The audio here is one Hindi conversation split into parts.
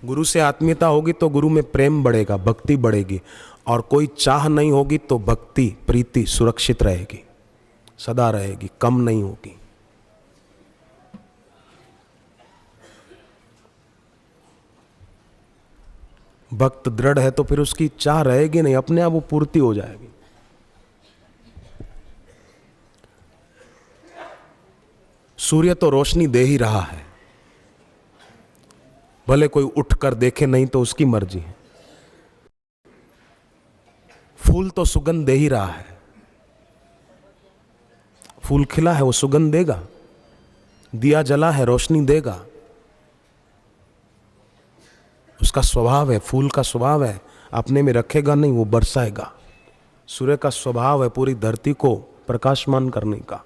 गुरु से आत्मीयता होगी तो गुरु में प्रेम बढ़ेगा, भक्ति बढ़ेगी, और कोई चाह नहीं होगी तो भक्ति प्रीति सुरक्षित रहेगी, सदा रहेगी, कम नहीं होगी। भक्त दृढ़ है तो फिर उसकी चाह रहेगी नहीं, अपने आप वो पूर्ति हो जाएगी। सूर्य तो रोशनी दे ही रहा है, भले कोई उठकर देखे नहीं तो उसकी मर्जी है। फूल तो सुगंध दे ही रहा है, फूल खिला है वो सुगंध देगा, दिया जला है रोशनी देगा, उसका स्वभाव है, फूल का स्वभाव है, अपने में रखेगा नहीं, वो बरसाएगा। सूर्य का स्वभाव है पूरी धरती को प्रकाशमान करने का,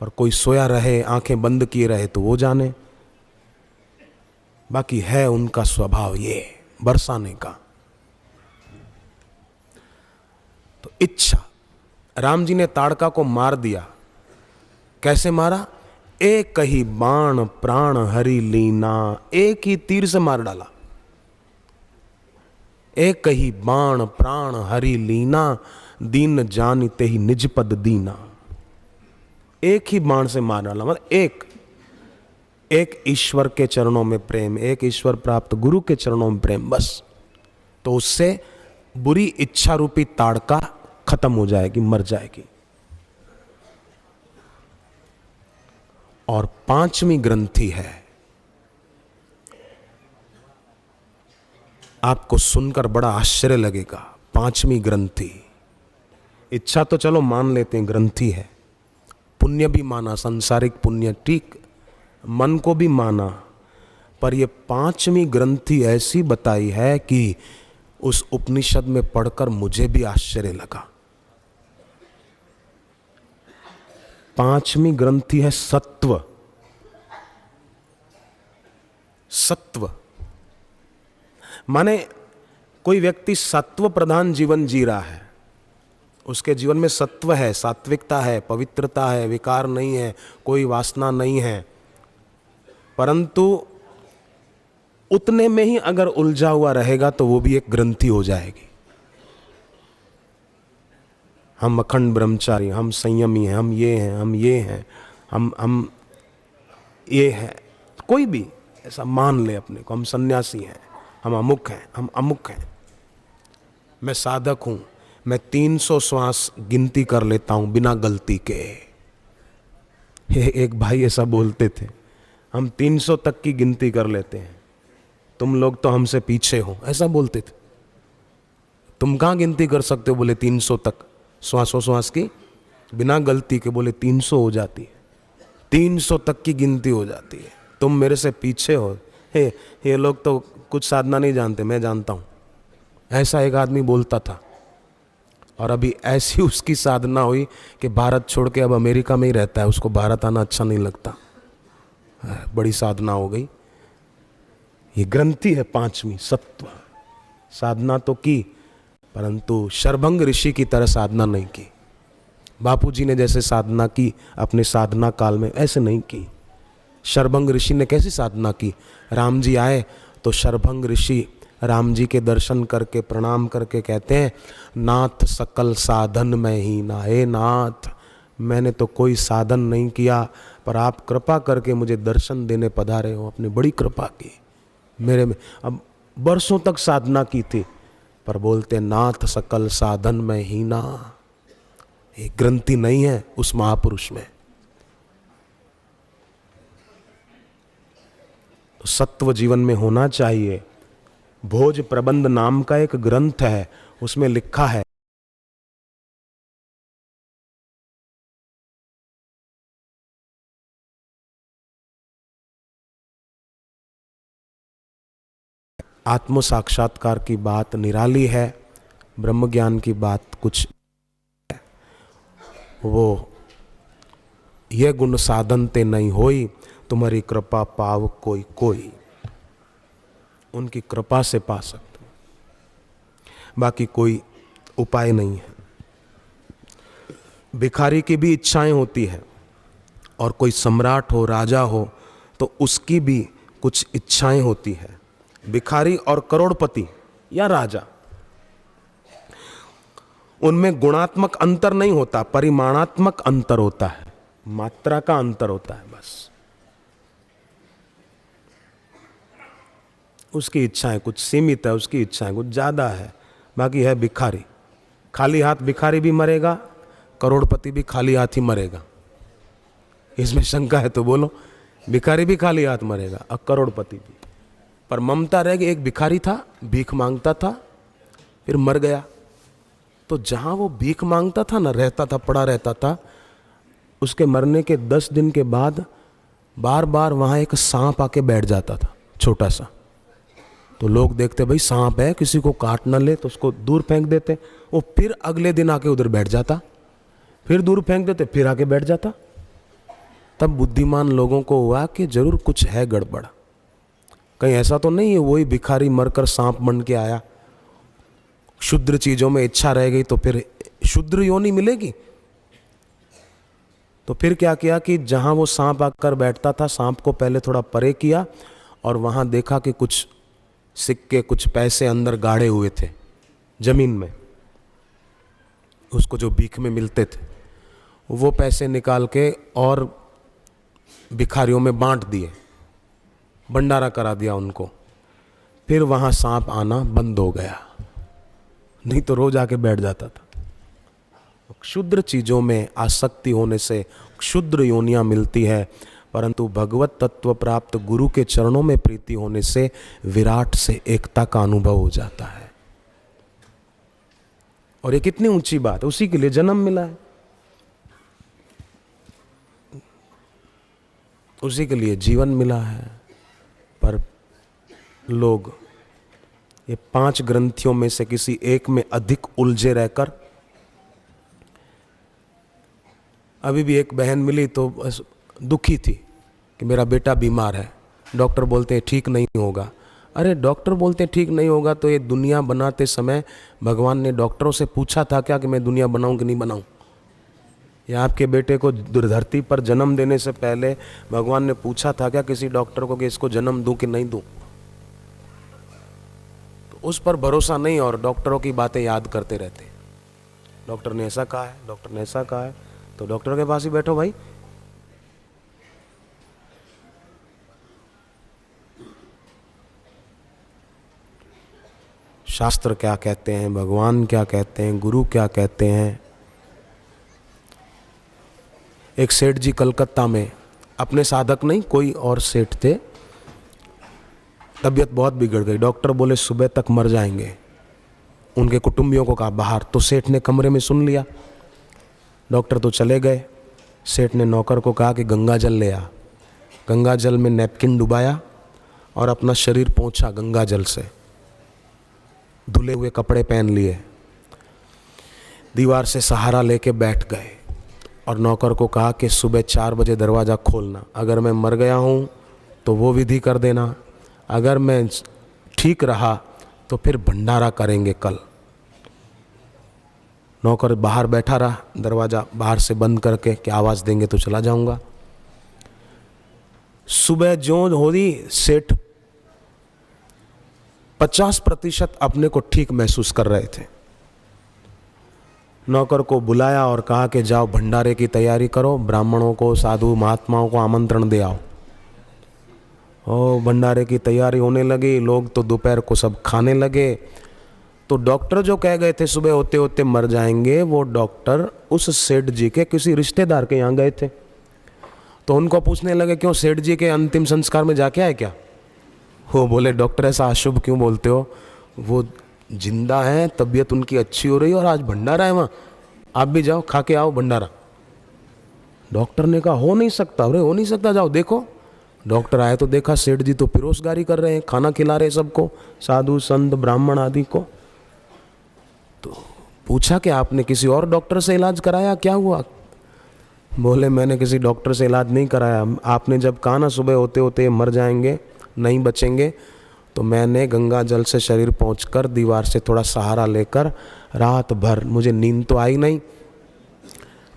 पर कोई सोया रहे आंखें बंद किए रहे तो वो जाने, बाकी है उनका स्वभाव ये बरसाने का। तो इच्छा, राम जी ने ताड़का को मार दिया, कैसे मारा? एक ही बाण प्राण हरि लीना, एक ही तीर से मार डाला। एक ही बाण प्राण हरि लीना, दीन जानते ही निज पद दीना। एक ही बाण से मार डाला, मतलब एक ईश्वर के चरणों में प्रेम, एक ईश्वर प्राप्त गुरु के चरणों में प्रेम, बस। तो उससे बुरी इच्छा रूपी ताड़का खत्म हो जाएगी, मर जाएगी। और पांचवी ग्रंथि है, आपको सुनकर बड़ा आश्चर्य लगेगा। पांचवी ग्रंथि, इच्छा तो चलो मान लेते हैं ग्रंथि है, पुण्य भी माना, सांसारिक पुण्य ठीक, मन को भी माना, पर यह पांचवी ग्रंथि ऐसी बताई है कि उस उपनिषद में पढ़कर मुझे भी आश्चर्य लगा। पांचवी ग्रंथि है सत्व। सत्व माने कोई व्यक्ति सत्व प्रधान जीवन जी रहा है, उसके जीवन में सत्व है, सात्विकता है, पवित्रता है, विकार नहीं है, कोई वासना नहीं है, परंतु उतने में ही अगर उलझा हुआ रहेगा तो वो भी एक ग्रंथि हो जाएगी। हम अखंड ब्रह्मचारी, हम संयमी हैं, हम ये हैं, हम ये हैं, हम ये हैं, कोई भी ऐसा मान ले अपने को, हम सन्यासी हैं, हम अमुक हैं, हम अमुक हैं, मैं साधक हूं, मैं 300 श्वास गिनती कर लेता हूं बिना गलती के। एक भाई ऐसा बोलते थे, हम 300 तक की गिनती कर लेते हैं, तुम लोग तो हमसे पीछे हो, ऐसा बोलते थे। तुम कहाँ गिनती कर सकते हो? बोले 300 तक, श्वास की बिना गलती के। बोले 300 हो जाती है, 300 तक की गिनती हो जाती है, तुम मेरे से पीछे हो। ये लोग तो कुछ साधना नहीं जानते, मैं जानता हूँ, ऐसा एक आदमी बोलता था। और अभी ऐसी उसकी साधना हुई कि भारत छोड़ के अब अमेरिका में ही रहता है, उसको भारत आना अच्छा नहीं लगता, बड़ी साधना हो गई। ये ग्रंथि है पांचवी, सत्व। साधना तो की, परंतु शरभंग ऋषि की तरह साधना नहीं की। बापूजी ने जैसे साधना की अपने साधना काल में, ऐसे नहीं की। शरभंग ऋषि ने कैसी साधना की? राम जी आए तो शरभंग ऋषि राम जी के दर्शन करके प्रणाम करके कहते हैं, नाथ सकल साधन में ही ना, हे नाथ मैंने तो कोई साधन नहीं किया, पर आप कृपा करके मुझे दर्शन देने पधारे हो, आपने बड़ी कृपा की मेरे में। अब बरसों तक साधना की थी, पर बोलते नाथ सकल साधन में ही ना। एक ग्रंथि नहीं है उस महापुरुष में। तो सत्व जीवन में होना चाहिए। भोज प्रबंध नाम का एक ग्रंथ है, उसमें लिखा है, आत्म साक्षात्कार की बात निराली है, ब्रह्म ज्ञान की बात कुछ है। वो ये गुण साधन ते नहीं होई, तुम्हारी कृपा पाव कोई कोई। उनकी कृपा से पा सकते, बाकी कोई उपाय नहीं है। भिखारी की भी इच्छाएं होती है, और कोई सम्राट हो, राजा हो, तो उसकी भी कुछ इच्छाएं होती है। भिखारी और करोड़पति या राजा, उनमें गुणात्मक अंतर नहीं होता, परिमाणात्मक अंतर होता है, मात्रा का अंतर होता है बस। उसकी इच्छाएं कुछ सीमित है, उसकी इच्छाएं कुछ ज्यादा है। बाकी है भिखारी, खाली हाथ भिखारी भी मरेगा, करोड़पति भी खाली हाथ ही मरेगा। इसमें शंका है तो बोलो, भिखारी भी खाली हाथ मरेगा और करोड़पति भी। पर ममता रह गई, एक भिखारी था, भीख मांगता था, फिर मर गया। तो जहां वो भीख मांगता था ना, रहता था, पड़ा रहता था, उसके मरने के 10 दिन के बाद बार बार वहां एक सांप आके बैठ जाता था, छोटा सा। तो लोग देखते भाई सांप है, किसी को काट ना ले, तो उसको दूर फेंक देते। वो फिर अगले दिन आके उधर बैठ जाता, फिर दूर फेंक देते, फिर आके बैठ जाता। तब बुद्धिमान लोगों को हुआ कि जरूर कुछ है गड़बड़, कहीं ऐसा तो नहीं है वही भिखारी मरकर सांप बन के आया। शुद्र चीजों में इच्छा रह गई तो फिर शुद्र योनि मिलेगी। तो फिर क्या किया कि जहां वो सांप आकर बैठता था, सांप को पहले थोड़ा परे किया और वहां देखा कि कुछ सिक्के, कुछ पैसे अंदर गाड़े हुए थे जमीन में, उसको जो भीख में मिलते थे। वो पैसे निकाल के और भिखारियों में बांट दिए, भंडारा करा दिया उनको। फिर वहां सांप आना बंद हो गया, नहीं तो रोज आके बैठ जाता था। क्षुद्र चीजों में आसक्ति होने से क्षुद्र योनियां मिलती है, परंतु भगवत तत्व प्राप्त गुरु के चरणों में प्रीति होने से विराट से एकता का अनुभव हो जाता है। और ये कितनी ऊंची बात है, उसी के लिए जन्म मिला है, उसी के लिए जीवन मिला है। पर लोग ये 5 ग्रंथियों में से किसी एक में अधिक उलझे रहकर, अभी भी एक बहन मिली तो बस दुखी थी कि मेरा बेटा बीमार है, डॉक्टर बोलते हैं ठीक नहीं होगा। अरे डॉक्टर बोलते हैं ठीक नहीं होगा, तो ये दुनिया बनाते समय भगवान ने डॉक्टरों से पूछा था क्या कि मैं दुनिया बनाऊं कि नहीं बनाऊं? या आपके बेटे को धरती पर जन्म देने से पहले भगवान ने पूछा था क्या किसी डॉक्टर को कि इसको जन्म दूं कि नहीं दूं? तो उस पर भरोसा नहीं और डॉक्टरों की बातें याद करते रहते। डॉक्टर ने ऐसा कहा है, डॉक्टर ने ऐसा कहा है, तो डॉक्टर के पास ही बैठो भाई। शास्त्र क्या कहते हैं, भगवान क्या कहते हैं, गुरु क्या कहते हैं। एक सेठ जी कलकत्ता में, अपने साधक नहीं कोई और सेठ थे, तबीयत बहुत बिगड़ गई, डॉक्टर बोले सुबह तक मर जाएंगे। उनके कुटुंबियों को कहा बाहर, तो सेठ ने कमरे में सुन लिया। डॉक्टर तो चले गए। सेठ ने नौकर को कहा कि गंगा जल ले आ। गंगा जल में नैपकिन डुबाया और अपना शरीर पोंछा गंगा जल से, धुले हुए कपड़े पहन लिए, दीवार से सहारा लेके बैठ गए और नौकर को कहा कि सुबह 4 बजे दरवाज़ा खोलना, अगर मैं मर गया हूँ तो वो विधि कर देना, अगर मैं ठीक रहा तो फिर भंडारा करेंगे कल। नौकर बाहर बैठा रहा, दरवाज़ा बाहर से बंद करके कि आवाज़ देंगे तो चला जाऊंगा। सुबह जो हो रही, सेठ 50% अपने को ठीक महसूस कर रहे थे। नौकर को बुलाया और कहा कि जाओ भंडारे की तैयारी करो, ब्राह्मणों को, साधु महात्माओं को आमंत्रण दे आओ। ओ भंडारे की तैयारी होने लगी, लोग तो दोपहर को सब खाने लगे। तो डॉक्टर जो कह गए थे सुबह होते होते मर जाएंगे, वो डॉक्टर उस सेठ जी के किसी रिश्तेदार के यहाँ गए थे। तो उनको पूछने लगे क्यों सेठ जी के अंतिम संस्कार में जाके आए क्या? वो बोले डॉक्टर ऐसा अशुभ क्यों बोलते हो, वो जिंदा हैं, तबीयत उनकी अच्छी हो रही है और आज भंडारा है वहाँ, आप भी जाओ खा के आओ भंडारा। डॉक्टर ने कहा हो नहीं सकता। अरे हो नहीं सकता, जाओ देखो। डॉक्टर आए तो देखा सेठ जी तो पिरोसगारी कर रहे हैं, खाना खिला रहे सबको, साधु संत ब्राह्मण आदि को। तो पूछा कि आपने किसी और डॉक्टर से इलाज कराया, क्या हुआ? बोले मैंने किसी डॉक्टर से इलाज नहीं कराया, आपने जब कहा ना सुबह होते होते मर जाएंगे, नहीं बचेंगे, तो मैंने गंगा जल से शरीर पहुँचकर दीवार से थोड़ा सहारा लेकर रात भर, मुझे नींद तो आई नहीं,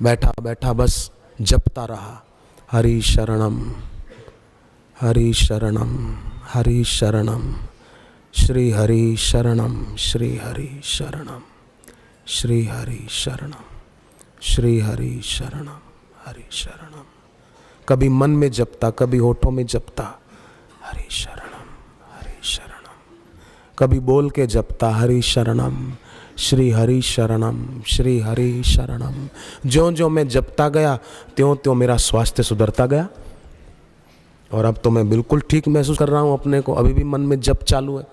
बैठा बैठा बस जपता रहा, हरि शरणम हरि शरणम, हरि शरणम, श्री हरि शरणम, श्री हरि शरणम, श्री हरि शरणम, श्री हरि शरणम, हरि शरणम। कभी मन में जपता, कभी होठों में जपता, हरि शरणम, हरि शरणम। कभी बोल के जपता, हरि शरणम, श्री हरि शरणम, श्री हरि शरणम। ज्यों ज्यों मैं जपता गया त्यों त्यों मेरा स्वास्थ्य सुधरता गया, और अब तो मैं बिल्कुल ठीक महसूस कर रहा हूं अपने को। अभी भी मन में जप चालू है।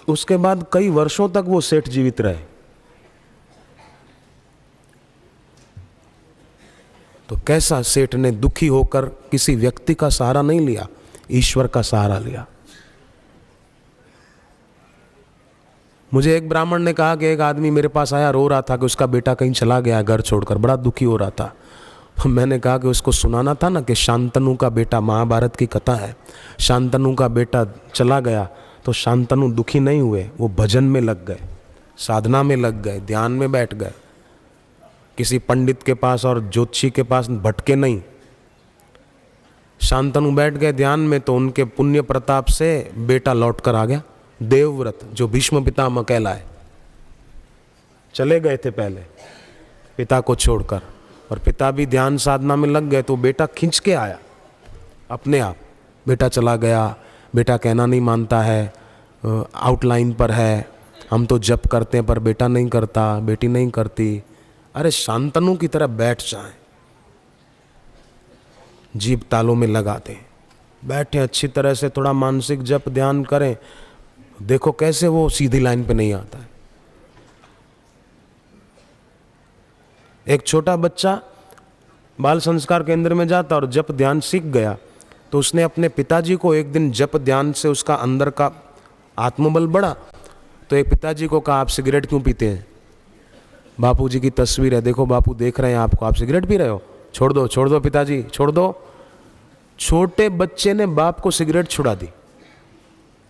उसके बाद कई वर्षों तक वो सेठ जीवित रहे। तो कैसा सेठ ने दुखी होकर किसी व्यक्ति का सहारा नहीं लिया, ईश्वर का सहारा लिया। मुझे एक ब्राह्मण ने कहा कि एक आदमी मेरे पास आया, रो रहा था कि उसका बेटा कहीं चला गया घर छोड़कर, बड़ा दुखी हो रहा था। मैंने कहा कि उसको सुनाना था ना कि शांतनु का बेटा, महाभारत की कथा है, शांतनु का बेटा चला गया तो शांतनु दुखी नहीं हुए, वो भजन में लग गए, साधना में लग गए, ध्यान में बैठ गए, किसी पंडित के पास और ज्योतिषी के पास भटके नहीं। शांतनु बैठ गए ध्यान में, तो उनके पुण्य प्रताप से बेटा लौट कर आ गया। देवव्रत जो भीष्म पितामह कहलाए, चले गए थे पहले पिता को छोड़कर, और पिता भी ध्यान साधना में लग गए, तो बेटा खींच के आया अपने आप। बेटा चला गया, बेटा कहना नहीं मानता है, आउटलाइन पर है, हम तो जप करते हैं पर बेटा नहीं करता, बेटी नहीं करती। अरे शांतनु की तरह बैठ जाएं, जीभ तालों में लगा दें, बैठे अच्छी तरह से थोड़ा मानसिक जप ध्यान करें, देखो कैसे वो सीधी लाइन पे नहीं आता है। एक छोटा बच्चा बाल संस्कार केंद्र में जाता और जप ध्यान सीख गया, तो उसने अपने पिताजी को एक दिन जप ध्यान से उसका अंदर का आत्मबल बढ़ा, तो एक पिताजी को कहा, आप सिगरेट क्यों पीते हैं? बापूजी की तस्वीर है, देखो बापू देख रहे हैं आपको, आप सिगरेट पी रहे हो, छोड़ दो, छोड़ दो पिताजी, छोड़ दो। छोटे बच्चे ने बाप को सिगरेट छुड़ा दी,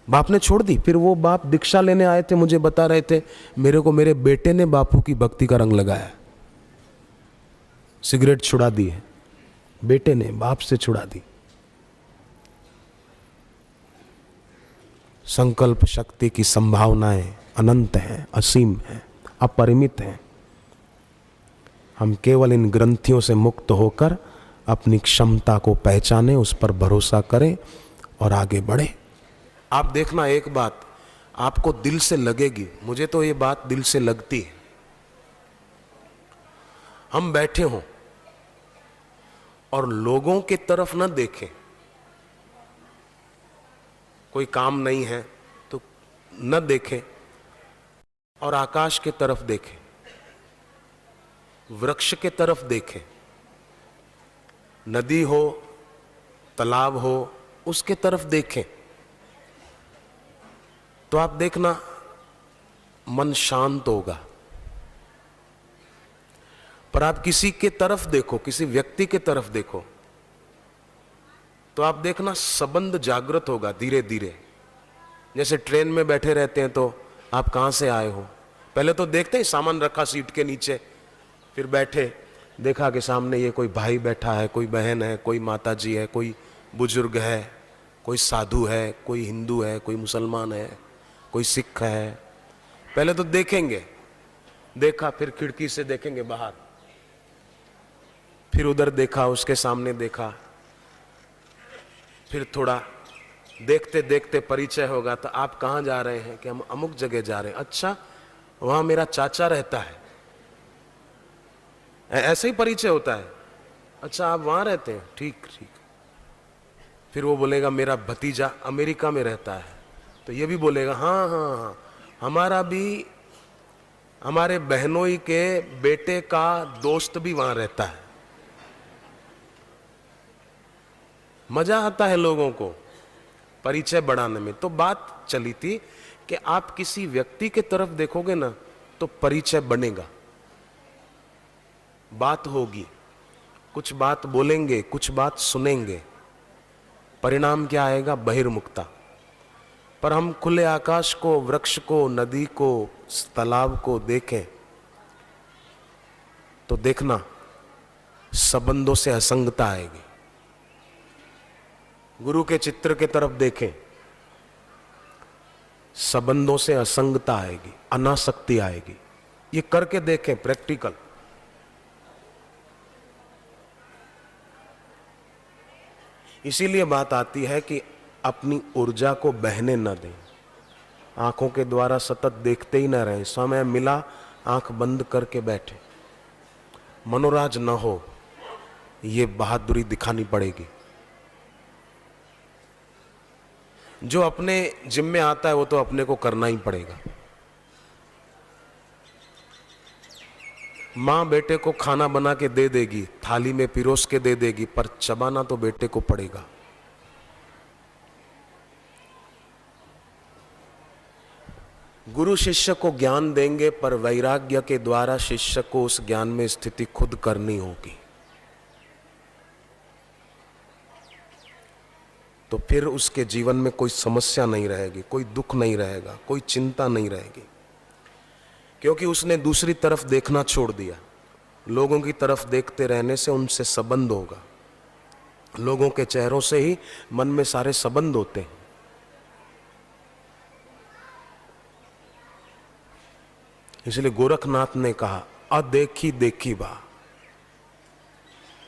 बाप ने छोड़ दी। फिर वो बाप दीक्षा लेने आए थे, मुझे बता रहे थे, मेरे को मेरे बेटे ने बापू की भक्ति का रंग लगाया, सिगरेट छुड़ा दी है बेटे ने, बाप से छुड़ा दी। संकल्प शक्ति की संभावनाएं अनंत हैं, असीम हैं, अपरिमित हैं। हम केवल इन ग्रंथियों से मुक्त होकर अपनी क्षमता को पहचानें, उस पर भरोसा करें और आगे बढ़ें। आप देखना एक बात आपको दिल से लगेगी, मुझे तो ये बात दिल से लगती है। हम बैठे हों और लोगों के तरफ न देखें, कोई काम नहीं है तो न देखें, और आकाश के तरफ देखें, वृक्ष के तरफ देखें, नदी हो, तालाब हो, उसके तरफ देखें, तो आप देखना मन शांत होगा। पर आप किसी के तरफ देखो, किसी व्यक्ति के तरफ देखो, तो आप देखना संबंध जागृत होगा धीरे धीरे। जैसे ट्रेन में बैठे रहते हैं तो आप कहाँ से आए हो, पहले तो देखते हैं सामान रखा सीट के नीचे, फिर बैठे, देखा कि सामने ये कोई भाई बैठा है, कोई बहन है, कोई माता जी है, कोई बुजुर्ग है, कोई साधु है, कोई हिंदू है, कोई मुसलमान है, कोई सिख है। पहले तो देखेंगे, देखा, फिर खिड़की से देखेंगे बाहर, फिर उधर देखा, उसके सामने देखा, फिर थोड़ा देखते देखते परिचय होगा, तो आप कहाँ जा रहे हैं? कि हम अमुक जगह जा रहे हैं। अच्छा, वहां मेरा चाचा रहता है, ऐसे ही परिचय होता है। अच्छा, आप वहां रहते हैं, ठीक ठीक। फिर वो बोलेगा मेरा भतीजा अमेरिका में रहता है, तो ये भी बोलेगा हाँ हाँ हाँ, हमारा भी, हमारे बहनोई के बेटे का दोस्त भी वहां रहता है। मजा आता है लोगों को परिचय बढ़ाने में। तो बात चली थी कि आप किसी व्यक्ति के तरफ देखोगे ना तो परिचय बनेगा, बात होगी, कुछ बात बोलेंगे, कुछ बात सुनेंगे, परिणाम क्या आएगा? बहिर्मुखता। पर हम खुले आकाश को, वृक्ष को, नदी को, तालाब को देखें तो देखना संबंधों से असंगता आएगी। गुरु के चित्र के तरफ देखें, संबंधों से असंगता आएगी, अनासक्ति आएगी। ये करके देखें प्रैक्टिकल। इसीलिए बात आती है कि अपनी ऊर्जा को बहने न दें, आंखों के द्वारा सतत देखते ही न रहें। समय मिला आंख बंद करके बैठे, मनोराज न हो, ये बहादुरी दिखानी पड़ेगी। जो अपने जिम्मे आता है वो तो अपने को करना ही पड़ेगा। माँ बेटे को खाना बना के दे देगी, थाली में पिरोस के दे देगी, पर चबाना तो बेटे को पड़ेगा। गुरु शिष्य को ज्ञान देंगे, पर वैराग्य के द्वारा शिष्य को उस ज्ञान में स्थिति खुद करनी होगी। तो फिर उसके जीवन में कोई समस्या नहीं रहेगी, कोई दुख नहीं रहेगा, कोई चिंता नहीं रहेगी, क्योंकि उसने दूसरी तरफ देखना छोड़ दिया। लोगों की तरफ देखते रहने से उनसे संबंध होगा। लोगों के चेहरों से ही मन में सारे संबंध होते हैं। इसलिए गोरखनाथ ने कहा, अदेखी देखी बा।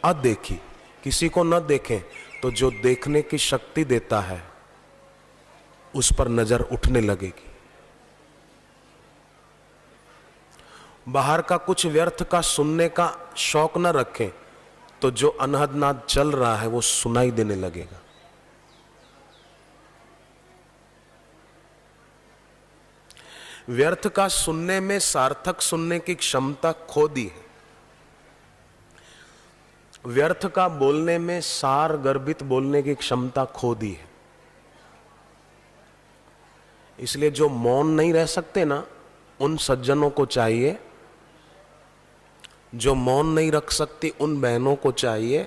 अदेखी, किसी को न देखें तो जो देखने की शक्ति देता है उस पर नजर उठने लगेगी। बाहर का कुछ व्यर्थ का सुनने का शौक न रखें तो जो अनहद नाद चल रहा है वो सुनाई देने लगेगा। व्यर्थ का सुनने में सार्थक सुनने की क्षमता खो दी है। व्यर्थ का बोलने में सार गर्भित बोलने की क्षमता खो दी है। इसलिए जो मौन नहीं रह सकते ना, उन सज्जनों को चाहिए, जो मौन नहीं रख सकती उन बहनों को चाहिए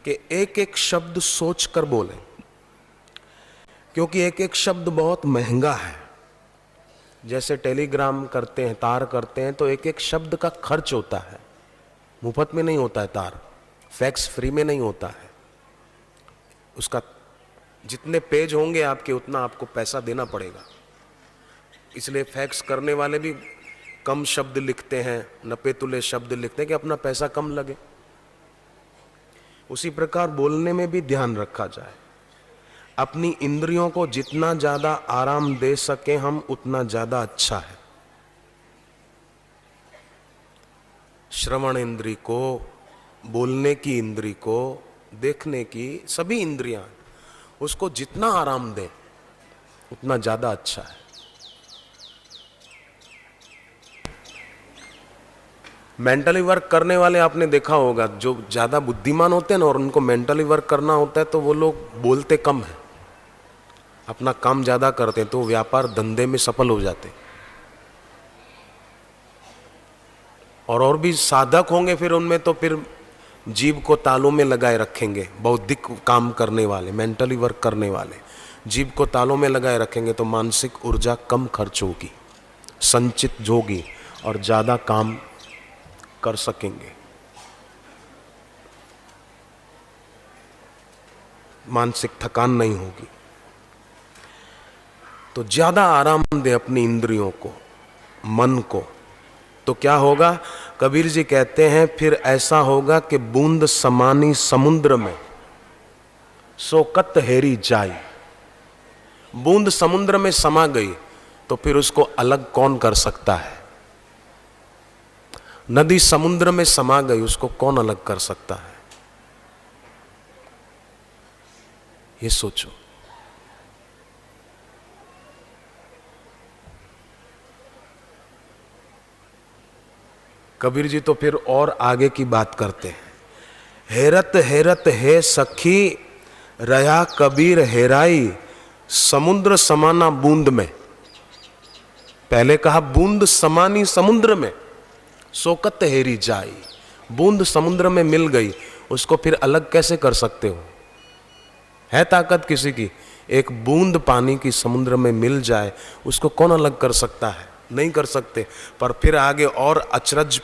कि एक एक शब्द सोच कर बोलें, क्योंकि एक एक शब्द बहुत महंगा है। जैसे टेलीग्राम करते हैं, तार करते हैं, तो एक एक शब्द का खर्च होता है, मुफ्त में नहीं होता है। तार फैक्स फ्री में नहीं होता है। उसका जितने पेज होंगे आपके, उतना आपको पैसा देना पड़ेगा। इसलिए फैक्स करने वाले भी कम शब्द लिखते हैं, नपे तुले शब्द लिखते हैं कि अपना पैसा कम लगे। उसी प्रकार बोलने में भी ध्यान रखा जाए। अपनी इंद्रियों को जितना ज्यादा आराम दे सके हम, उतना ज्यादा अच्छा है। श्रवण इंद्री को, बोलने की इंद्री को, देखने की, सभी इंद्रियां, उसको जितना आराम दें उतना ज्यादा अच्छा है। मेंटली वर्क करने वाले आपने देखा होगा, जो ज्यादा बुद्धिमान होते हैं ना और उनको मेंटली वर्क करना होता है तो वो लोग बोलते कम है, अपना काम ज्यादा करते हैं, तो व्यापार धंधे में सफल हो जाते हैं। और भी साधक होंगे फिर उनमें, तो फिर जीभ को तालों में लगाए रखेंगे। बौद्धिक काम करने वाले, मेंटली वर्क करने वाले जीभ को तालों में लगाए रखेंगे तो मानसिक ऊर्जा कम खर्च होगी, संचित होगी और ज्यादा काम कर सकेंगे। मानसिक थकान नहीं होगी। तो ज्यादा आराम दे अपनी इंद्रियों को, मन को, तो क्या होगा? कबीर जी कहते हैं, फिर ऐसा होगा कि बूंद समानी समुद्र में सोकत हेरी जाई। बूंद समुद्र में समा गई तो फिर उसको अलग कौन कर सकता है? नदी समुद्र में समा गई, उसको कौन अलग कर सकता है? ये सोचो। कबीर जी तो फिर और आगे की बात करते हैं। हेरत हेरत है सखी, रहा कबीर हेराई, समुद्र समाना बूंद में। पहले कहा बूंद समानी समुद्र में, सोकत हेरी जाई। बूंद समुद्र में मिल गई, उसको फिर अलग कैसे कर सकते हो? है ताकत किसी की? एक बूंद पानी की समुद्र में मिल जाए, उसको कौन अलग कर सकता है? नहीं कर सकते। पर फिर आगे और अचरज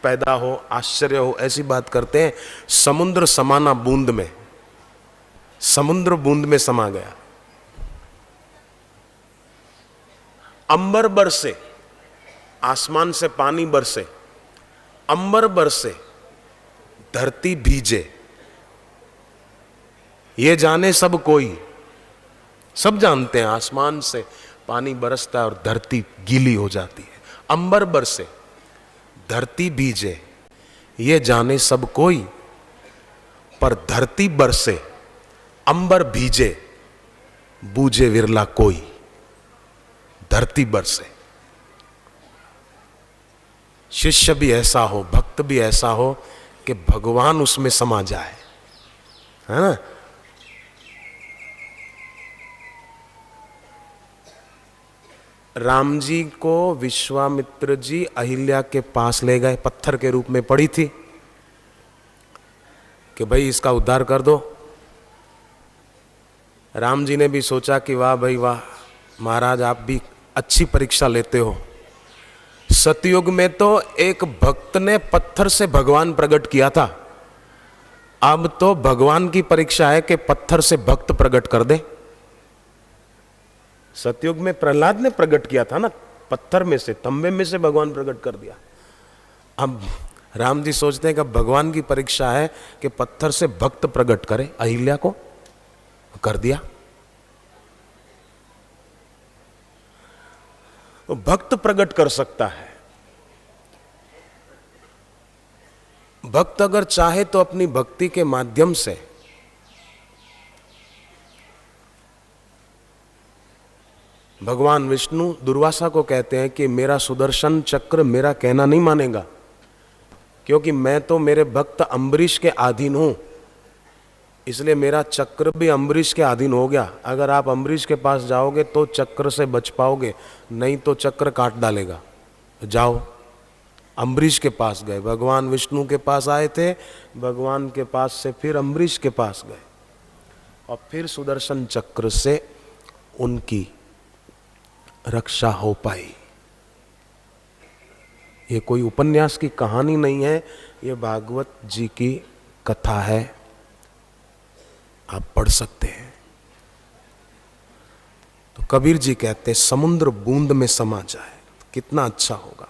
पैदा हो, आश्चर्य हो, ऐसी बात करते हैं, समुद्र समाना बूंद में। समुद्र बूंद में समा गया। अंबर बरसे, आसमान से पानी बरसे, अंबर बरसे, धरती भीजे, ये जाने सब कोई। सब जानते हैं आसमान से पानी बरसता है और धरती गीली हो जाती है। अंबर बरसे, धरती भीजे, ये जाने सब कोई, पर धरती बरसे, अंबर भीजे, बूझे विरला कोई। धरती बरसे। शिष्य भी ऐसा हो, भक्त भी ऐसा हो कि भगवान उसमें समा जाए, है ना। राम जी को विश्वामित्र जी अहिल्या के पास ले गए, पत्थर के रूप में पड़ी थी कि भाई इसका उद्धार कर दो। राम जी ने भी सोचा कि वाह भाई वाह, महाराज आप भी अच्छी परीक्षा लेते हो। सतयुग में तो एक भक्त ने पत्थर से भगवान प्रकट किया था, अब तो भगवान की परीक्षा है कि पत्थर से भक्त प्रकट कर दे। सतयुग में प्रहलाद ने प्रकट किया था ना, पत्थर में से, तंबे में से भगवान प्रकट कर दिया। अब राम जी सोचते हैं कि भगवान की परीक्षा है कि पत्थर से भक्त प्रकट करे, अहिल्या को कर दिया। तो भक्त प्रकट कर सकता है। भक्त अगर चाहे तो अपनी भक्ति के माध्यम से भगवान विष्णु दुर्वासा को कहते हैं कि मेरा सुदर्शन चक्र मेरा कहना नहीं मानेगा, क्योंकि मैं तो मेरे भक्त अम्बरीश के अधीन हूं, इसलिए मेरा चक्र भी अम्बरीश के अधीन हो गया। अगर आप अम्बरीश के पास जाओगे तो चक्र से बच पाओगे, नहीं तो चक्र काट डालेगा। जाओ, अम्बरीश के पास गए, भगवान विष्णु के पास आए थे, भगवान के पास से फिर अम्बरीश के पास गए और फिर सुदर्शन चक्र से उनकी रक्षा हो पाई। ये कोई उपन्यास की कहानी नहीं है, ये भागवत जी की कथा है, आप पढ़ सकते हैं। तो कबीर जी कहते समुद्र बूंद में समा जाए, कितना अच्छा होगा।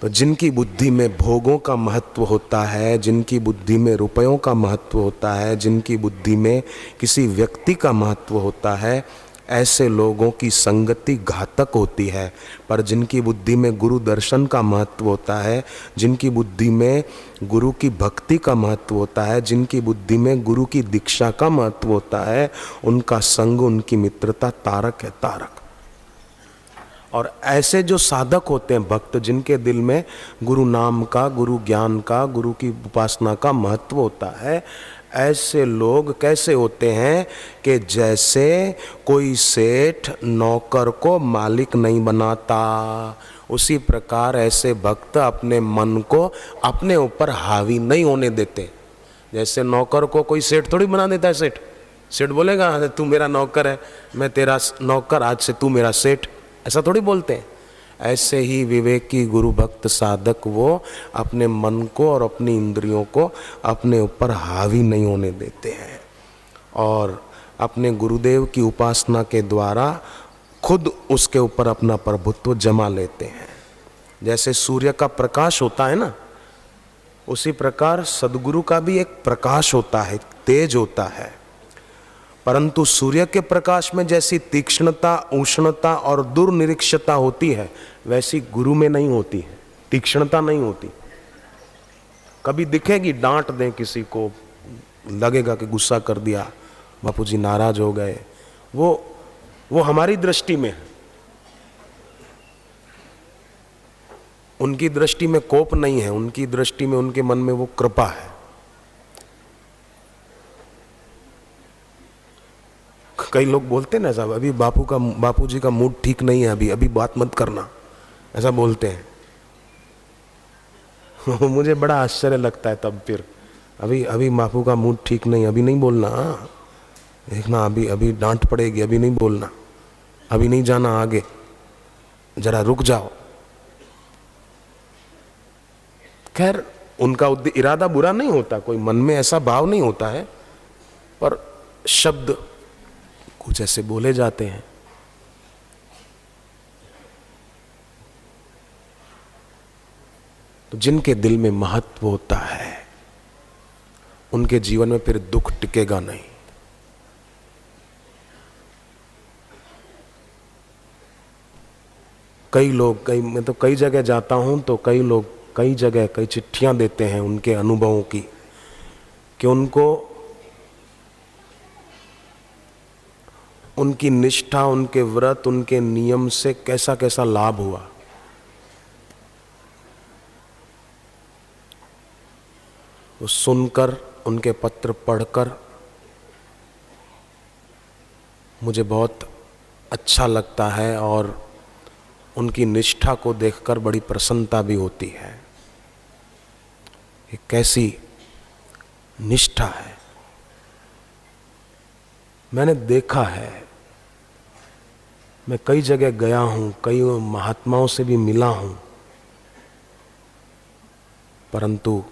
तो जिनकी बुद्धि में भोगों का महत्व होता है, जिनकी बुद्धि में रुपयों का महत्व होता है, जिनकी बुद्धि में किसी व्यक्ति का महत्व होता है, ऐसे लोगों की संगति घातक होती है। पर जिनकी बुद्धि में गुरु दर्शन का महत्व होता है, जिनकी बुद्धि में गुरु की भक्ति का महत्व होता है, जिनकी बुद्धि में गुरु की दीक्षा का महत्व होता है, उनका संग, उनकी मित्रता तारक है, तारक। और ऐसे जो साधक होते हैं भक्त, जिनके दिल में गुरु नाम का, गुरु ज्ञान का, गुरु की उपासना का महत्व होता है, ऐसे लोग कैसे होते हैं कि जैसे कोई सेठ नौकर को मालिक नहीं बनाता, उसी प्रकार ऐसे भक्त अपने मन को अपने ऊपर हावी नहीं होने देते। जैसे नौकर को कोई सेठ थोड़ी बना देता है। सेठ बोलेगा तू मेरा नौकर है, मैं तेरा नौकर, आज से तू मेरा सेठ, ऐसा थोड़ी बोलते हैं। ऐसे ही विवेकी गुरु भक्त साधक वो अपने मन को और अपनी इंद्रियों को अपने ऊपर हावी नहीं होने देते हैं और अपने गुरुदेव की उपासना के द्वारा खुद उसके ऊपर अपना प्रभुत्व जमा लेते हैं। जैसे सूर्य का प्रकाश होता है ना, उसी प्रकार सद्गुरु का भी एक प्रकाश होता है, तेज होता है। परंतु सूर्य के प्रकाश में जैसी तीक्ष्णता, उष्णता और दुर्निरीक्षता होती है, वैसी गुरु में नहीं होती है, तीक्ष्णता नहीं होती। कभी दिखेगी, डांट दें किसी को, लगेगा कि गुस्सा कर दिया, बापूजी नाराज हो गए, वो हमारी दृष्टि में है। उनकी दृष्टि में कोप नहीं है, उनकी दृष्टि में, उनके मन में वो कृपा है। कई लोग बोलते हैं ना साहब, अभी बापूजी का मूड ठीक नहीं है, अभी बात मत करना, ऐसा बोलते हैं। मुझे बड़ा आश्चर्य लगता है तब फिर, अभी बापू का मूड ठीक नहीं, अभी नहीं बोलना, देखना अभी डांट पड़ेगी, अभी नहीं बोलना, अभी नहीं जाना आगे, जरा रुक जाओ। खैर उनका इरादा बुरा नहीं होता, कोई मन में ऐसा भाव नहीं होता है, पर शब्द कुछ ऐसे बोले जाते हैं। तो जिनके दिल में महत्व होता है उनके जीवन में फिर दुख टिकेगा नहीं। कई लोग, मैं तो कई जगह जाता हूं तो कई लोग कई जगह कई चिट्ठियां देते हैं उनके अनुभवों की, कि उनको उनकी निष्ठा, उनके व्रत, उनके नियम से कैसा कैसा लाभ हुआ। तो सुनकर, उनके पत्र पढ़कर मुझे बहुत अच्छा लगता है और उनकी निष्ठा को देखकर बड़ी प्रसन्नता भी होती है। ये कैसी निष्ठा है, मैंने देखा है। मैं कई जगह गया हूं, कई महात्माओं से भी मिला हूं, परंतु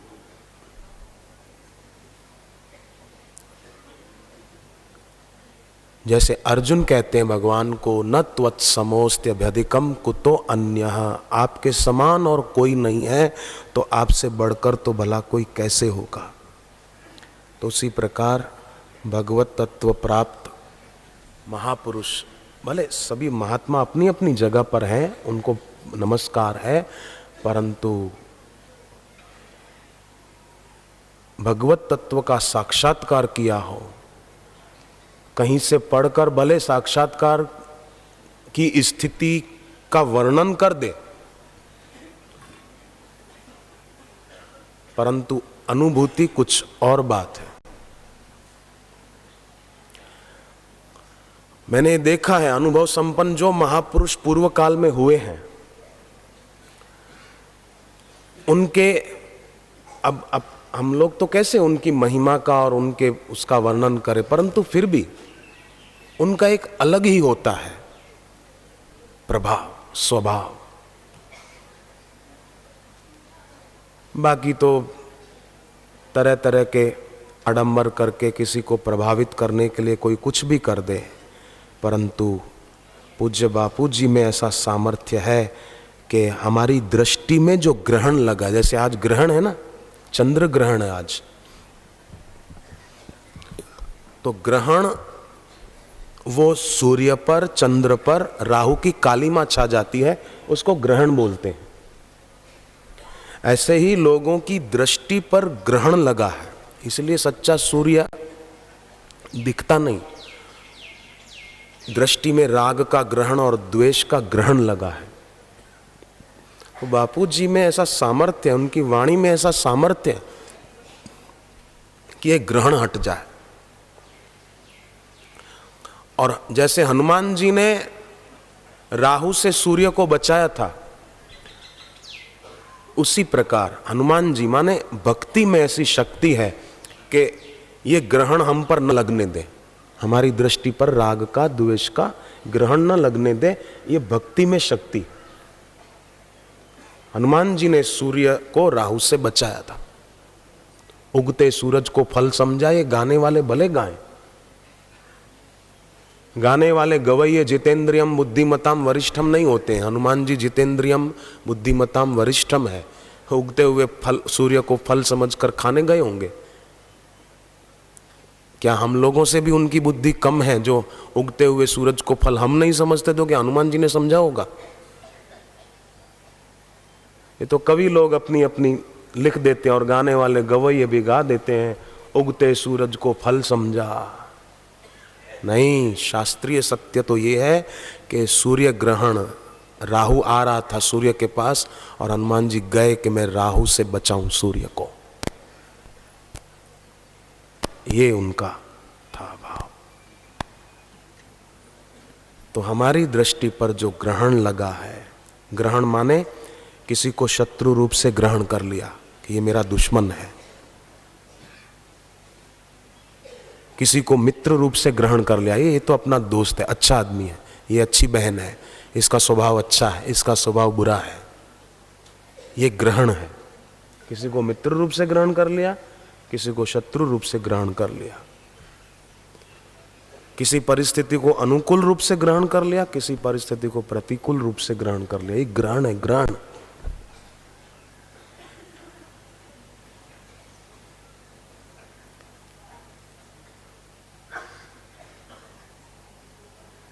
जैसे अर्जुन कहते हैं भगवान को, न त्वत्समोऽस्त्यभ्यधिकं कुतो अन्यः, आपके समान और कोई नहीं है तो आपसे बढ़कर तो भला कोई कैसे होगा। तो उसी प्रकार भगवत तत्व प्राप्त महापुरुष, भले सभी महात्मा अपनी अपनी जगह पर हैं, उनको नमस्कार है, परंतु भगवत तत्व का साक्षात्कार किया हो, कहीं से पढ़कर भले साक्षात्कार की स्थिति का वर्णन कर दे, परंतु अनुभूति कुछ और बात है। मैंने देखा है अनुभव संपन्न जो महापुरुष पूर्व काल में हुए हैं, उनके अब हम लोग तो कैसे उनकी महिमा का और उनके उसका वर्णन करें, परंतु फिर भी उनका एक अलग ही होता है प्रभाव, स्वभाव। बाकी तो तरह तरह के आडंबर करके किसी को प्रभावित करने के लिए कोई कुछ भी कर दे, परंतु पूज्य बापू जी में ऐसा सामर्थ्य है कि हमारी दृष्टि में जो ग्रहण लगा, जैसे आज ग्रहण है ना, चंद्र ग्रहण है आज, तो ग्रहण वो सूर्य पर, चंद्र पर राहु की कालीमा छा जाती है, उसको ग्रहण बोलते हैं। ऐसे ही लोगों की दृष्टि पर ग्रहण लगा है, इसलिए सच्चा सूर्य दिखता नहीं। दृष्टि में राग का ग्रहण और द्वेष का ग्रहण लगा है। तो बापू जी में ऐसा सामर्थ्य है, उनकी वाणी में ऐसा सामर्थ्य है कि ये ग्रहण हट जाए। और जैसे हनुमान जी ने राहु से सूर्य को बचाया था, उसी प्रकार हनुमान जी माने भक्ति में ऐसी शक्ति है कि ये ग्रहण हम पर न लगने दे, हमारी दृष्टि पर राग का, द्वेष का ग्रहण न लगने दे। ये भक्ति में शक्ति। हनुमान जी ने सूर्य को राहु से बचाया था। उगते सूरज को फल समझा, ये गाने वाले भले गाएं, गाने वाले गवैये जितेंद्रियम बुद्धिमताम वरिष्ठम नहीं होते हैं। हनुमान जी जितेंद्रियम बुद्धिमताम वरिष्ठम है। उगते हुए फल, सूर्य को फल समझकर खाने गए होंगे। क्या हम लोगों से भी उनकी बुद्धि कम है जो उगते हुए सूरज को फल हम नहीं समझते, तो क्या हनुमान जी ने समझा होगा? ये तो कवि लोग अपनी अपनी लिख देते हैं और गाने वाले गवैये भी गा देते हैं, उगते सूरज को फल समझा। नहीं, शास्त्रीय सत्य तो ये है कि सूर्य ग्रहण, राहु आ रहा था सूर्य के पास और हनुमान जी गए कि मैं राहु से बचाऊं सूर्य को। ये उनका था भाव। तो हमारी दृष्टि पर जो ग्रहण लगा है, ग्रहण माने किसी को शत्रु रूप से ग्रहण कर लिया कि ये मेरा दुश्मन है, किसी को मित्र रूप से ग्रहण कर लिया, ये तो अपना दोस्त है, अच्छा आदमी है, ये अच्छी बहन है, इसका स्वभाव अच्छा है, इसका स्वभाव बुरा है, ये ग्रहण है। किसी को मित्र रूप से ग्रहण कर लिया, किसी को शत्रु रूप से ग्रहण कर लिया। किसी परिस्थिति को अनुकूल रूप से ग्रहण कर लिया, किसी परिस्थिति को प्रतिकूल रूप से ग्रहण कर लिया। ये ग्रहण है, ग्रहण।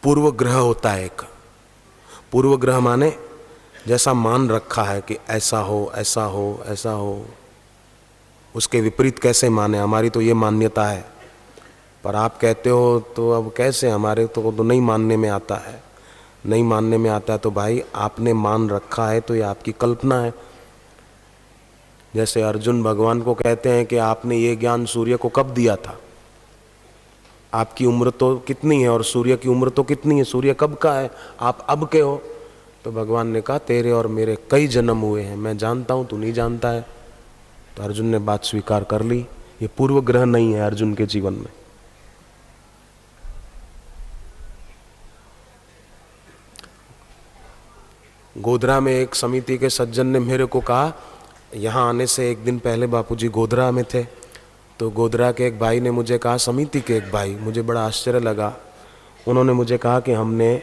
पूर्व ग्रह होता है एक। पूर्व ग्रह माने जैसा मान रखा है कि ऐसा हो, ऐसा हो, ऐसा हो, उसके विपरीत कैसे माने। हमारी तो ये मान्यता है, पर आप कहते हो तो अब कैसे, हमारे तो नहीं मानने में आता है। नहीं मानने में आता है तो भाई आपने मान रखा है तो ये आपकी कल्पना है। जैसे अर्जुन भगवान को कहते हैं कि आपने ये ज्ञान सूर्य को कब दिया था, आपकी उम्र तो कितनी है और सूर्य की उम्र तो कितनी है, सूर्य कब का है, आप अब के हो। तो भगवान ने कहा तेरे और मेरे कई जन्म हुए हैं, मैं जानता हूँ, तू नहीं जानता है। तो अर्जुन ने बात स्वीकार कर ली। ये पूर्व ग्रह नहीं है अर्जुन के जीवन में। गोधरा में एक समिति के सज्जन ने मेरे को कहा, यहाँ आने से एक दिन पहले बापूजी गोधरा में थे, तो गोधरा के एक भाई ने मुझे कहा, समिति के एक भाई, मुझे बड़ा आश्चर्य लगा। उन्होंने मुझे कहा कि हमने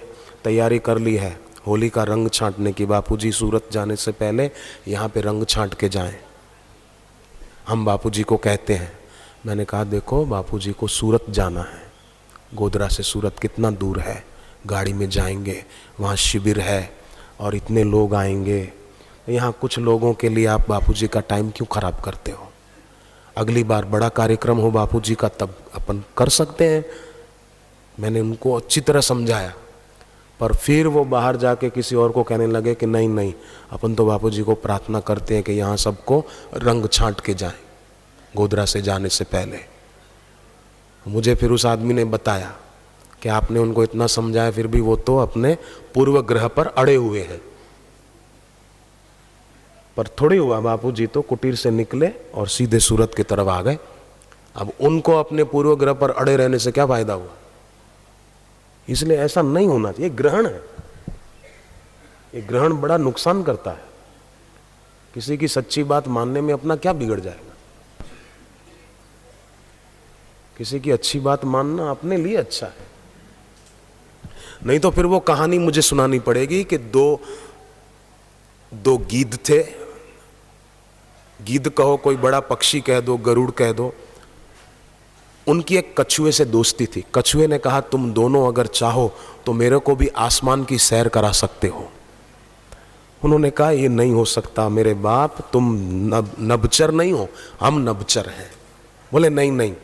तैयारी कर ली है होली का रंग छांटने की, बापूजी सूरत जाने से पहले यहाँ पे रंग छांट के जाएं, हम बापूजी को कहते हैं। मैंने कहा देखो बापूजी को सूरत जाना है, गोधरा से सूरत कितना दूर है, गाड़ी में जाएंगे, वहाँ शिविर है और इतने लोग आएंगे, यहाँ कुछ लोगों के लिए आप बापूजी का टाइम क्यों खराब करते हो। अगली बार बड़ा कार्यक्रम हो बापूजी का तब अपन कर सकते हैं। मैंने उनको अच्छी तरह समझाया, पर फिर वो बाहर जाके किसी और को कहने लगे कि नहीं नहीं, अपन तो बापूजी को प्रार्थना करते हैं कि यहाँ सबको रंग छांट के जाएं गोधरा से जाने से पहले। मुझे फिर उस आदमी ने बताया कि आपने उनको इतना समझाया फिर भी वो तो अपने पूर्व ग्रह पर अड़े हुए हैं। पर थोड़ी हुआ, बापूजी तो कुटीर से निकले और सीधे सूरत की तरफ आ गए। अब उनको अपने पूर्व ग्रह पर अड़े रहने से क्या फायदा हुआ। इसलिए ऐसा नहीं होना चाहिए। ग्रहण है, ये ग्रहण बड़ा नुकसान करता है। किसी की सच्ची बात मानने में अपना क्या बिगड़ जाएगा। किसी की अच्छी बात मानना अपने लिए अच्छा है। नहीं तो फिर वो कहानी मुझे सुनानी पड़ेगी कि दो गीद थे, गीद कहो, कोई बड़ा पक्षी कह दो, गरुड़ कह दो, उनकी एक कछुए से दोस्ती थी। कछुए ने कहा तुम दोनों अगर चाहो तो मेरे को भी आसमान की सैर करा सकते हो। उन्होंने कहा ये नहीं हो सकता मेरे बाप, तुम नभचर नहीं हो, हम नभचर हैं। बोले नहीं नहीं,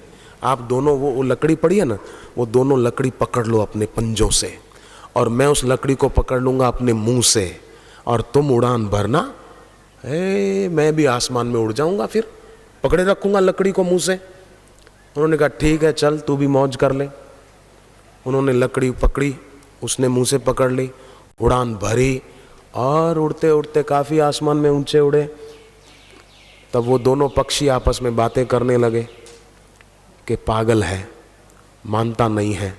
आप दोनों वो लकड़ी पड़ी है ना, वो दोनों लकड़ी पकड़ लो अपने पंजों से और मैं उस लकड़ी को पकड़ लूँगा अपने मुंह से और तुम उड़ान भरना, मैं भी आसमान में उड़ जाऊँगा, फिर पकड़े रखूँगा लकड़ी को मुंह से। उन्होंने कहा ठीक है चल तू भी मौज कर ले। उन्होंने लकड़ी पकड़ी, उसने मुंह से पकड़ ली, उड़ान भरी और उड़ते उड़ते काफ़ी आसमान में ऊंचे उड़े। तब वो दोनों पक्षी आपस में बातें करने लगे कि पागल है, मानता नहीं है,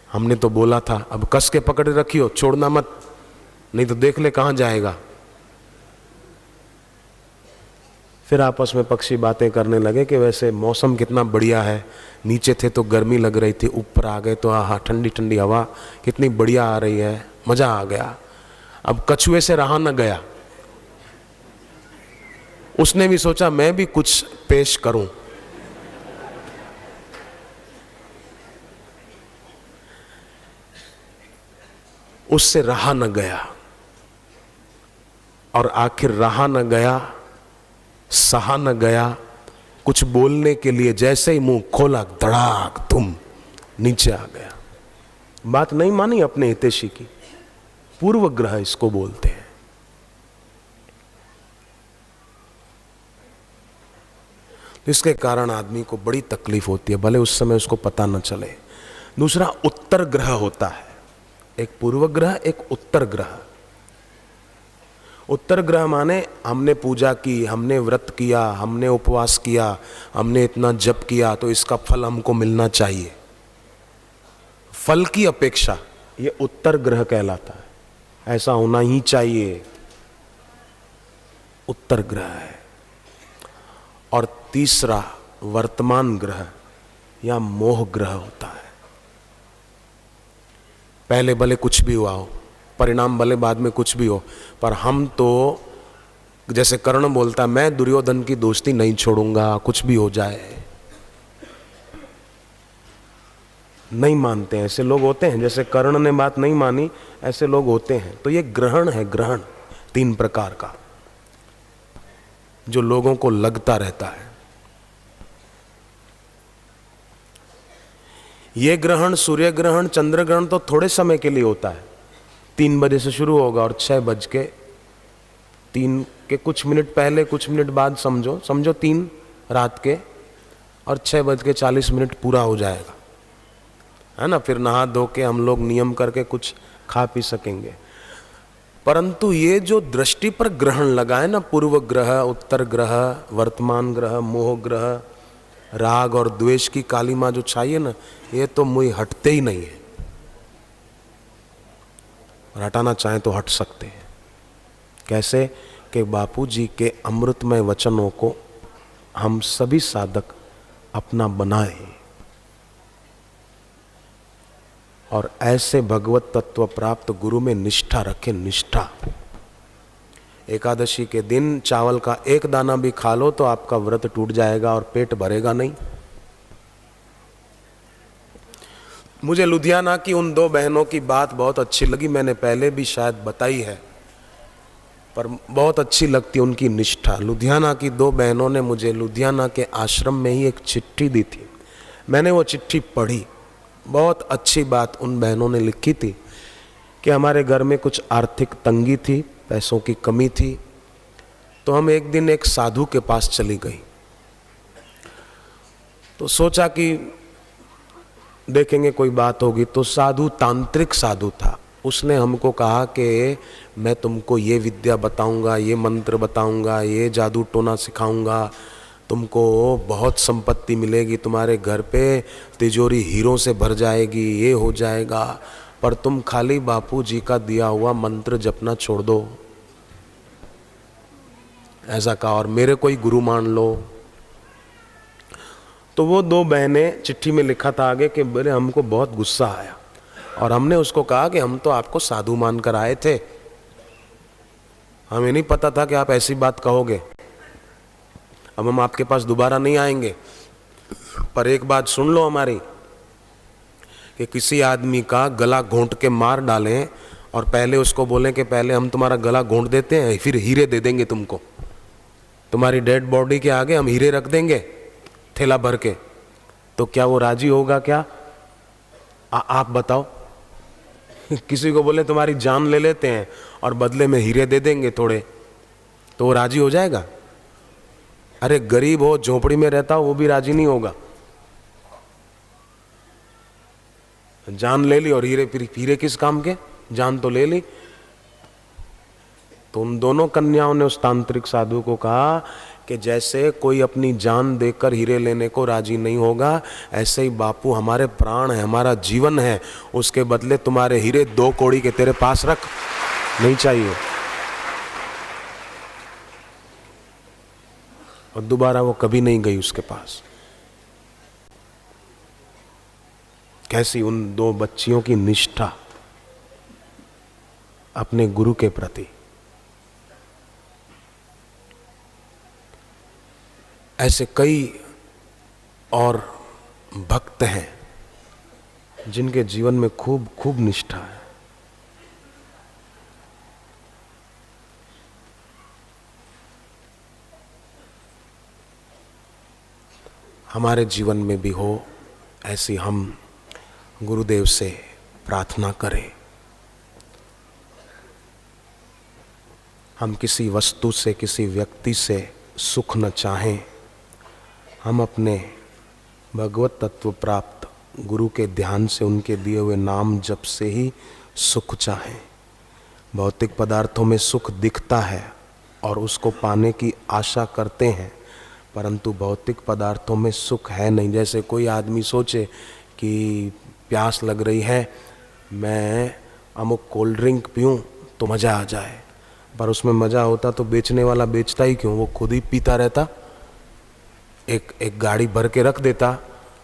हमने तो बोला था, अब कस के पकड़े रखियो, छोड़ना मत, नहीं तो देख ले कहाँ जाएगा। फिर आपस में पक्षी बातें करने लगे कि वैसे मौसम कितना बढ़िया है, नीचे थे तो गर्मी लग रही थी, ऊपर आ गए तो आहा ठंडी ठंडी हवा कितनी बढ़िया आ रही है, मज़ा आ गया। अब कछुए से रहा न गया, उसने भी सोचा मैं भी कुछ पेश करूं। उससे रहा न गया और आखिर रहा न गया, सहा न गया, कुछ बोलने के लिए जैसे ही मुंह खोला धड़ाक तुम नीचे आ गया। बात नहीं मानी अपने हितैषी की। पूर्व ग्रह इसको बोलते हैं। इसके कारण आदमी को बड़ी तकलीफ होती है, भले उस समय उसको पता न चले। दूसरा उत्तर ग्रह होता है, एक पूर्व ग्रह एक उत्तर ग्रह। उत्तर ग्रह माने हमने पूजा की, हमने व्रत किया, हमने उपवास किया, हमने इतना जप किया तो इसका फल हमको मिलना चाहिए, फल की अपेक्षा, ये उत्तर ग्रह कहलाता है, ऐसा होना ही चाहिए, उत्तर ग्रह है। और तीसरा वर्तमान ग्रह, या मोह ग्रह होता है। पहले भले कुछ भी हुआ हो, परिणाम भले बाद में कुछ भी हो, पर हम तो जैसे कर्ण बोलता, मैं दुर्योधन की दोस्ती नहीं छोड़ूंगा, कुछ भी हो जाए। नहीं मानते हैं, ऐसे लोग होते हैं। जैसे कर्ण ने बात नहीं मानी, ऐसे लोग होते हैं। तो ये ग्रहण है, ग्रहण 3 प्रकार का जो लोगों को लगता रहता है। ये ग्रहण, सूर्य ग्रहण, चंद्र ग्रहण तो थोड़े समय के लिए होता है। 3 बजे से शुरू होगा और 6:03 के कुछ मिनट पहले, कुछ मिनट बाद समझो 3 रात के, और 6:40 पूरा हो जाएगा, है ना। फिर नहा धो के हम लोग नियम करके कुछ खा पी सकेंगे। परंतु ये जो दृष्टि पर ग्रहण लगा है ना, पूर्व ग्रह, उत्तर ग्रह, वर्तमान ग्रह, मोह ग्रह, राग और द्वेष की कालीमा जो छाई है ना, ये तो मुझे हटते ही नहीं है। और हटाना चाहें तो हट सकते हैं। कैसे कि बापूजी के अमृतमय वचनों को हम सभी साधक अपना बनाए और ऐसे भगवत तत्व प्राप्त गुरु में निष्ठा रखें। निष्ठा, एकादशी के दिन चावल का एक दाना भी खा लो तो आपका व्रत टूट जाएगा और पेट भरेगा नहीं। मुझे लुधियाना की उन 2 बहनों की बात बहुत अच्छी लगी। मैंने पहले भी शायद बताई है, पर बहुत अच्छी लगती उनकी निष्ठा। लुधियाना की 2 बहनों ने मुझे लुधियाना के आश्रम में ही एक चिट्ठी दी थी। मैंने वो चिट्ठी पढ़ी। बहुत अच्छी बात उन बहनों ने लिखी थी कि हमारे घर में कुछ आर्थिक तंगी थी, पैसों की कमी थी, तो हम एक दिन एक साधु के पास चली गई। तो सोचा कि देखेंगे कोई बात होगी। तो साधु तांत्रिक साधु था। उसने हमको कहा कि मैं तुमको ये विद्या बताऊंगा, ये मंत्र बताऊंगा, ये जादू टोना सिखाऊंगा, तुमको बहुत संपत्ति मिलेगी, तुम्हारे घर पे तिजोरी हीरों से भर जाएगी, ये हो जाएगा, पर तुम खाली बापू जी का दिया हुआ मंत्र जपना छोड़ दो, ऐसा कहा, और मेरे कोई गुरु मान लो। तो वो 2 बहनें, चिट्ठी में लिखा था आगे कि बोले हमको बहुत गुस्सा आया और हमने उसको कहा कि हम तो आपको साधु मानकर आए थे, हमें नहीं पता था कि आप ऐसी बात कहोगे। अब हम आपके पास दोबारा नहीं आएंगे, पर एक बात सुन लो हमारी, कि किसी आदमी का गला घोंट के मार डालें और पहले उसको बोलें कि पहले हम तुम्हारा गला घोंट देते हैं, फिर हीरे दे देंगे तुमको, तुम्हारी डेड बॉडी के आगे हम हीरे रख देंगे थैला भर के, तो क्या वो राजी होगा? क्या आप बताओ। किसी को बोले तुम्हारी जान ले लेते हैं और बदले में हीरे दे देंगे थोड़े, तो वो राजी हो जाएगा? अरे गरीब हो, झोपड़ी में रहता हो, वो भी राजी नहीं होगा। जान ले ली और हीरे, फिर हीरे किस काम के? जान तो ले ली। तो उन दोनों कन्याओं ने उस तांत्रिक साधु को कहा कि जैसे कोई अपनी जान देकर हीरे लेने को राजी नहीं होगा, ऐसे ही बापू हमारे प्राण है, हमारा जीवन है, उसके बदले तुम्हारे हीरे 2 कौड़ी के तेरे पास रख, नहीं चाहिए। और दोबारा वो कभी नहीं गई उसके पास। कैसी उन 2 बच्चियों की निष्ठा अपने गुरु के प्रति। ऐसे कई और भक्त हैं जिनके जीवन में खूब खूब निष्ठा है। हमारे जीवन में भी हो ऐसी हम गुरुदेव से प्रार्थना करें। हम किसी वस्तु से, किसी व्यक्ति से सुख न चाहें, हम अपने भगवत तत्व प्राप्त गुरु के ध्यान से, उनके दिए हुए नाम जप से ही सुख चाहें। भौतिक पदार्थों में सुख दिखता है और उसको पाने की आशा करते हैं, परंतु भौतिक पदार्थों में सुख है नहीं। जैसे कोई आदमी सोचे कि प्यास लग रही है, मैं अमुक कोल्ड ड्रिंक पीऊँ तो मज़ा आ जाए, पर उसमें मज़ा होता तो बेचने वाला बेचता ही क्यों? वो खुद ही पीता रहता, एक गाड़ी भर के रख देता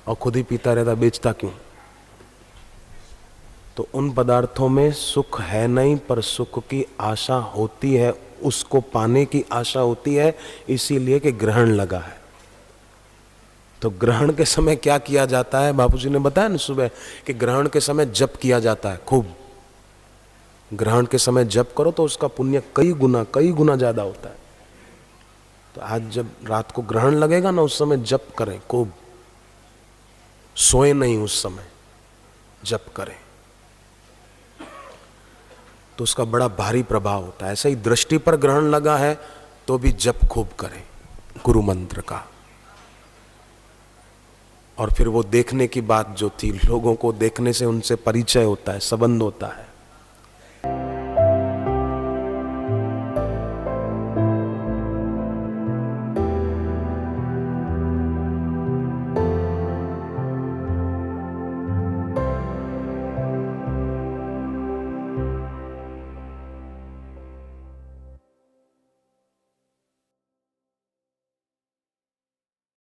और खुद ही पीता रहता, बेचता क्यों? तो उन पदार्थों में सुख है नहीं, पर सुख की आशा होती है, उसको पाने की आशा होती है, इसीलिए कि ग्रहण लगा है। तो ग्रहण के समय क्या किया जाता है? बापूजी ने बताया ना सुबह कि ग्रहण के समय जप किया जाता है खूब। ग्रहण के समय जप करो तो उसका पुण्य कई गुना ज्यादा होता है। तो आज जब रात को ग्रहण लगेगा ना, उस समय जप करें खूब, सोए नहीं उस समय, जप करें तो उसका बड़ा भारी प्रभाव होता है। ऐसे ही दृष्टि पर ग्रहण लगा है तो भी जप खूब करें गुरु मंत्र का। और फिर वो देखने की बात जो थी, लोगों को देखने से उनसे परिचय होता है, संबंध होता है।